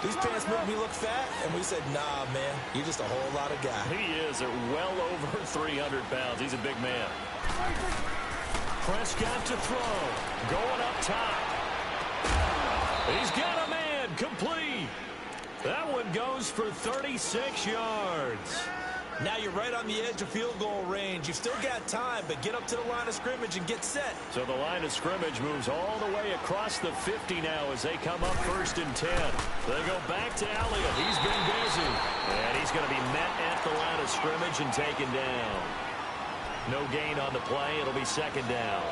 these pants make me look fat. And we said, nah, man, you're just a whole lot of guy. He is at well over 300 pounds. He's a big man. Prescott to throw. Going up top. He's got a man. Complete. That one goes for 36 yards. Now you're right on the edge of field goal range. You've still got time, but get up to the line of scrimmage and get set. So the line of scrimmage moves all the way across the 50 now as they come up 1st and 10. They go back to Elliott. He's been busy. And he's going to be met at the line of scrimmage and taken down. No gain on the play. It'll be 2nd down.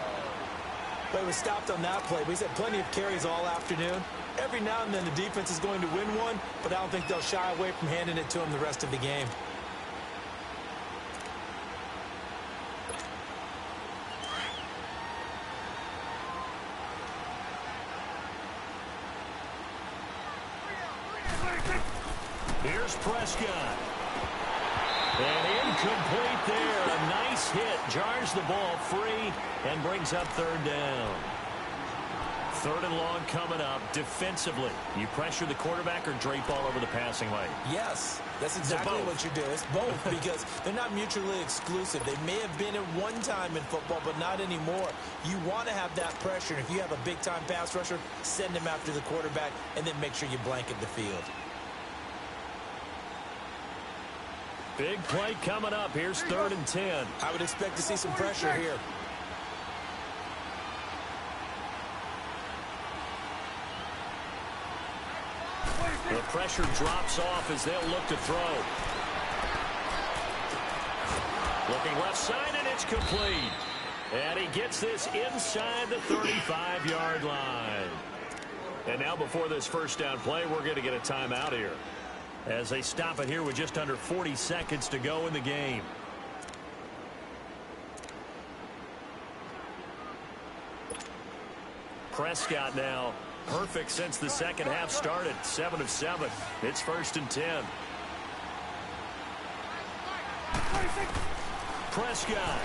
But he was stopped on that play. He's had plenty of carries all afternoon. Every now and then the defense is going to win one, but I don't think they'll shy away from handing it to him the rest of the game. Here's Prescott. And incomplete there. A nice hit. Jars the ball free and brings up 3rd down. 3rd and long coming up. Defensively, you pressure the quarterback or drape all over the passing lane? Yes, that's exactly what you do. It's both because they're not mutually exclusive. They may have been at one time in football, but not anymore. You want to have that pressure. And if you have a big-time pass rusher, send him after the quarterback and then make sure you blanket the field. Big play coming up. Here's 3rd and 10. I would expect to see some pressure here. The pressure drops off as they'll look to throw. Looking left side, and it's complete. And he gets this inside the 35-yard line. And now before this 1st down play, we're going to get a timeout here, as they stop it here with just under 40 seconds to go in the game. Prescott now perfect since the 2nd half started. 7 of 7. It's 1st and 10. Prescott.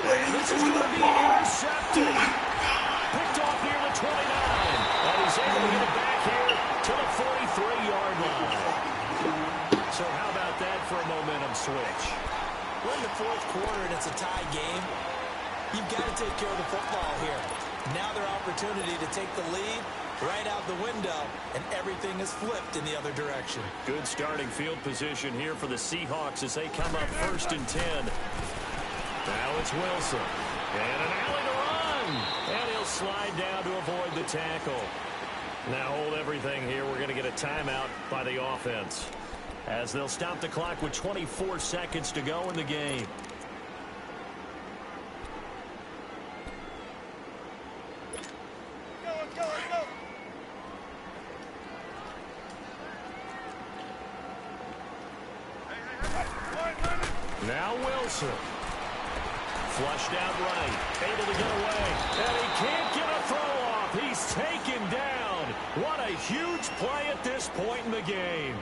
This is going to be intercepted. Picked off near the 29. And he's able to get it back here to the 43-yard line. So how about that for a momentum switch? We're in the 4th quarter and it's a tie game. You've got to take care of the football here. Now their opportunity to take the lead right out the window, and everything is flipped in the other direction. Good starting field position here for the Seahawks as they come up 1st and 10. Now it's Wilson. And an alley to run. And he'll slide down to avoid the tackle. Now hold everything here. We're going to get a timeout by the offense, as they'll stop the clock with 24 seconds to go in the game. Now Wilson. Flushed out right. Able to get away. And he can't get a throw off. He's taken down. What a huge play at this point in the game.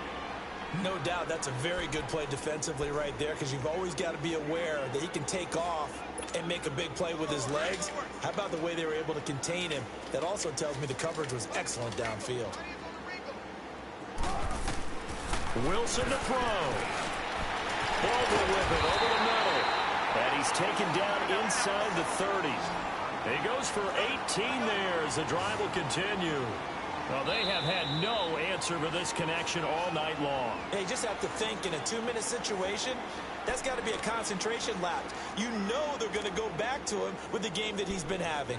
No doubt that's a very good play defensively right there, because you've always got to be aware that he can take off and make a big play with his legs. How about the way they were able to contain him? That also tells me the coverage was excellent downfield. Wilson to throw. Baldwin with it over the middle. And he's taken down inside the 30. He goes for 18 there as the drive will continue. Well, they have had no answer for this connection all night long. Hey, you just have to think, in a 2-minute situation, that's got to be a concentration lapse. You know they're going to go back to him with the game that he's been having.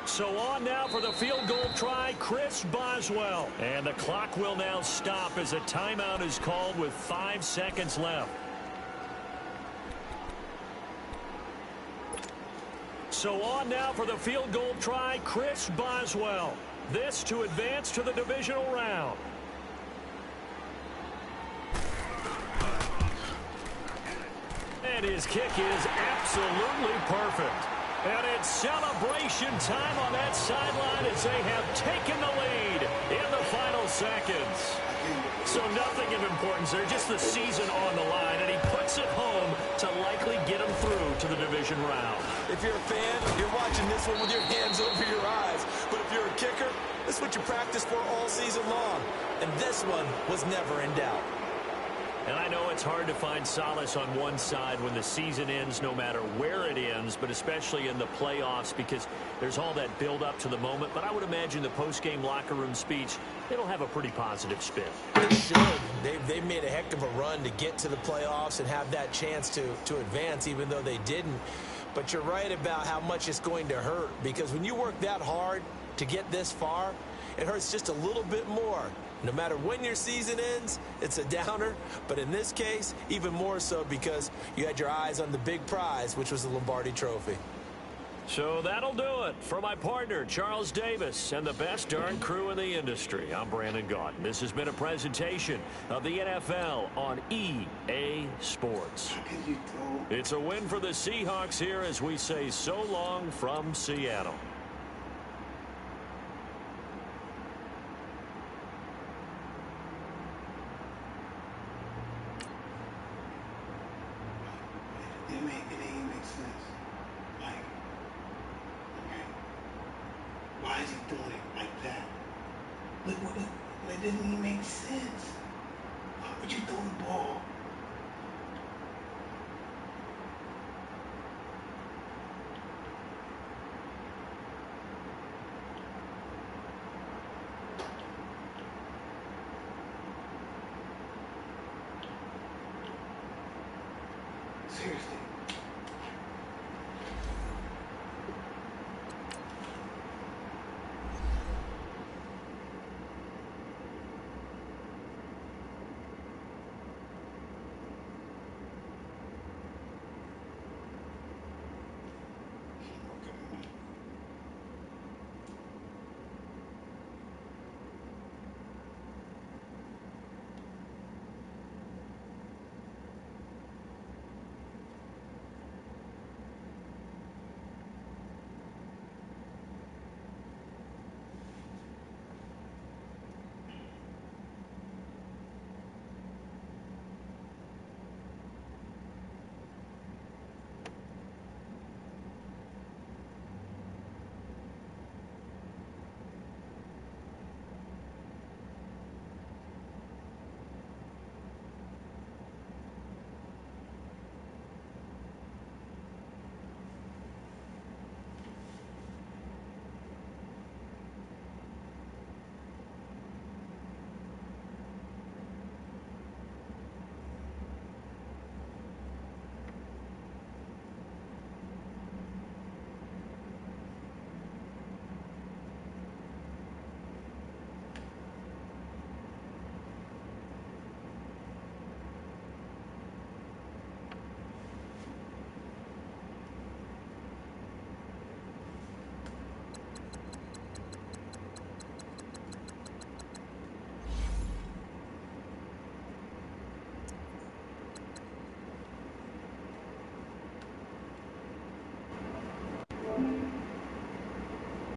So on now for the field goal try, Chris Boswell. And the clock will now stop as a timeout is called with 5 seconds left. So on now for the field goal try, Chris Boswell. This to advance to the divisional round. And And his kick is absolutely perfect. And it's celebration time on that sideline as they have taken the lead in the final seconds. So nothing of importance there, just the season on the line, and he puts it home to likely get him through to the division round. If you're a fan, you're watching this one with your hands over your eyes. But if you're a kicker, this is what you practice for all season long. And this one was never in doubt. And I know it's hard to find solace on one side when the season ends, no matter where it ends, but especially in the playoffs, because there's all that build-up to the moment. But I would imagine the post-game locker room speech, it'll have a pretty positive spin. It should. They've made a heck of a run to get to the playoffs and have that chance to advance, even though they didn't. But you're right about how much it's going to hurt, because when you work that hard to get this far, it hurts just a little bit more. No matter when your season ends, it's a downer. But in this case, even more so because you had your eyes on the big prize, which was the Lombardi Trophy. So that'll do it for my partner, Charles Davis, and the best darn crew in the industry. I'm Brandon Gaudin. This has been a presentation of the NFL on EA Sports. It's a win for the Seahawks here as we say so long from Seattle. It didn't make sense. Like, okay, why is he doing it like that? Look, it didn't even make sense. Why would you throw the ball? Seriously.